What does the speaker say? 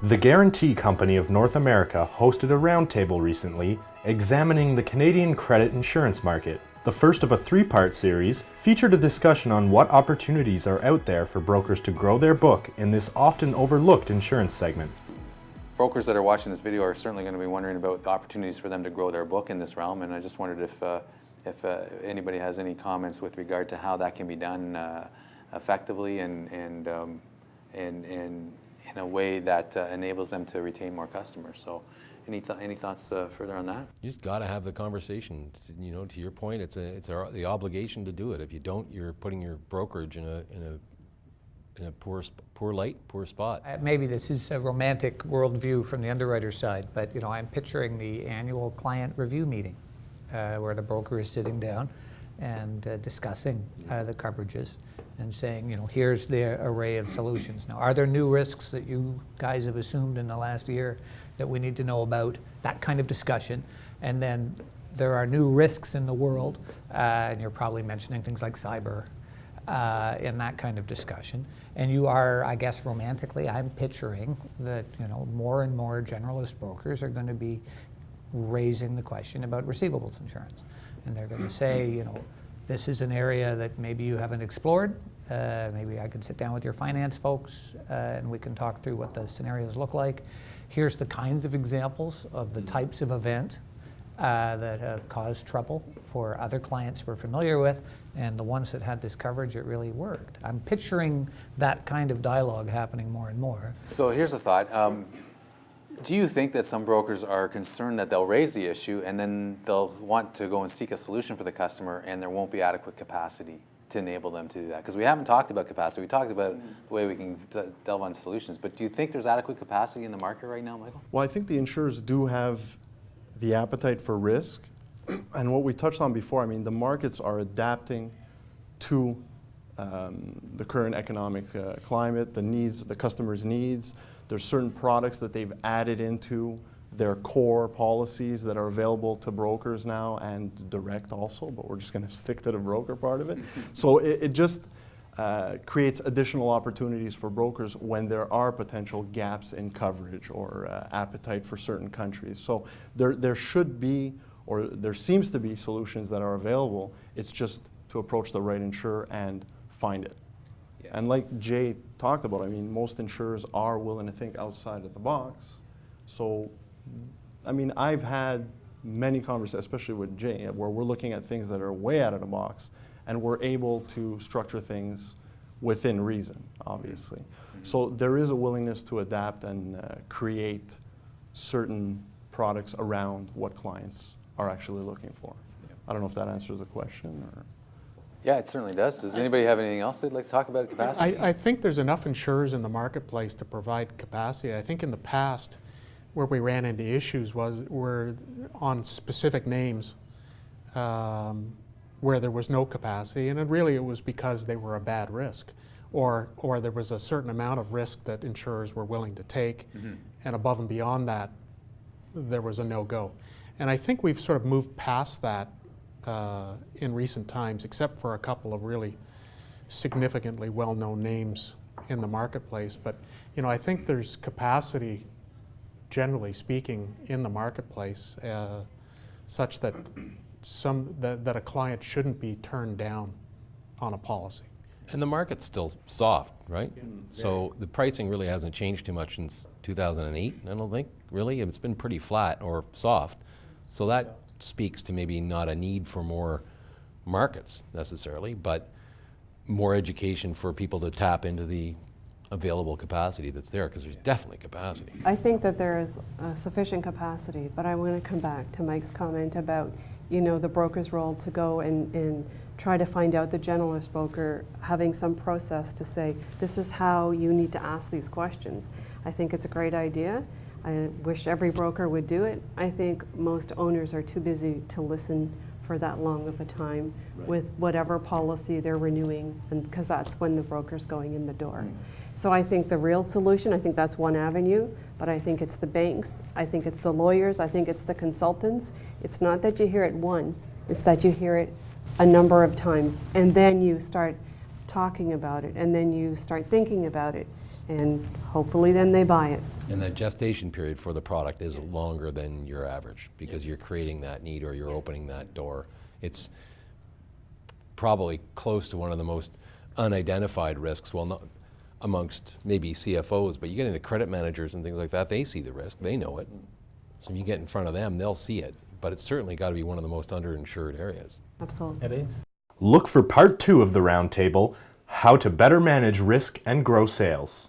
The Guarantee Company of North America hosted a roundtable recently examining the Canadian credit insurance market. The first of a three-part series featured a discussion on what opportunities are out there for brokers to grow their book in this often overlooked insurance segment. Brokers that are watching this video are certainly going to be wondering about the opportunities for them to grow their book in this realm, and I just wondered if anybody has any comments with regard to how that can be done effectively and in a way that enables them to retain more customers. So, any thoughts further on that? You just got to have the conversation. You know, to your point, it's the obligation to do it. If you don't, you're putting your brokerage in a poor light, poor spot. Maybe this is a romantic worldview from the underwriter's side, but you know, I'm picturing the annual client review meeting where the broker is sitting down and discussing the coverages and saying, you know, here's the array of solutions. Now, are there new risks that you guys have assumed in the last year that we need to know about? That kind of discussion. And then there are new risks in the world, and you're probably mentioning things like cyber in that kind of discussion. And you are, I guess romantically, I'm picturing that, you know, more and more generalist brokers are going to be raising the question about receivables insurance. And they're going to say, you know, this is an area that maybe you haven't explored. Maybe I could sit down with your finance folks and we can talk through what the scenarios look like. Here's the kinds of examples of the types of event that have caused trouble for other clients we're familiar with, and the ones that had this coverage, it really worked. I'm picturing that kind of dialogue happening more and more. So here's a thought. Do you think that some brokers are concerned that they'll raise the issue and then they'll want to go and seek a solution for the customer and there won't be adequate capacity to enable them to do that? Because we haven't talked about capacity. We talked about the way we can delve on solutions, but do you think there's adequate capacity in the market right now, Michael? Well, I think the insurers do have the appetite for risk. And what we touched on before, I mean, the markets are adapting to the current economic climate, the needs, the customer's needs. There's certain products that they've added into their core policies that are available to brokers now and direct also, but we're just going to stick to the broker part of it. So it just creates additional opportunities for brokers when there are potential gaps in coverage or appetite for certain countries. So there should be, or there seems to be, solutions that are available. It's just to approach the right insurer and find it. Yeah. And like Jay talked about, I mean, most insurers are willing to think outside of the box. So, I mean, I've had many conversations, especially with Jay, where we're looking at things that are way out of the box, and we're able to structure things within reason, obviously. Mm-hmm. So there is a willingness to adapt and create certain products around what clients are actually looking for. Yeah. I don't know if that answers the question. Or. Yeah, it certainly does. Does anybody have anything else they'd like to talk about capacity? I think there's enough insurers in the marketplace to provide capacity. I think in the past, where we ran into issues were on specific names where there was no capacity, and it was because they were a bad risk, or there was a certain amount of risk that insurers were willing to take, and above and beyond that, there was a no-go. And I think we've sort of moved past that in recent times, except for a couple of really significantly well-known names in the marketplace. But you know, I think there's capacity, generally speaking, in the marketplace, such that that a client shouldn't be turned down on a policy. And the market's still soft, right? So the pricing really hasn't changed too much since 2008, I don't think, really. It's been pretty flat or soft. So that speaks to maybe not a need for more markets necessarily, but more education for people to tap into the available capacity that's there, because there's definitely capacity. I think that there is sufficient capacity, but I want to come back to Mike's comment about, you know, the broker's role to go and try to find out the generalist broker having some process to say, this is how you need to ask these questions. I think it's a great idea. I wish every broker would do it. I think most owners are too busy to listen for that long of a time with whatever policy they're renewing, and because that's when the broker's going in the door. So I think the real solution, I think that's one avenue, but I think it's the banks, I think it's the lawyers, I think it's the consultants. It's not that you hear it once, it's that you hear it a number of times, and then you start talking about it, and then you start thinking about it, and hopefully then they buy it. And that gestation period for the product is longer than your average because you're creating that need or you're opening that door. It's probably close to one of the most unidentified risks, well, not amongst maybe CFOs, but you get into credit managers and things like that, they see the risk, they know it. So if you get in front of them, they'll see it. But it's certainly got to be one of the most underinsured areas. Absolutely. It is. Look for part 2 of the roundtable, How to Better Manage Risk and Grow Sales.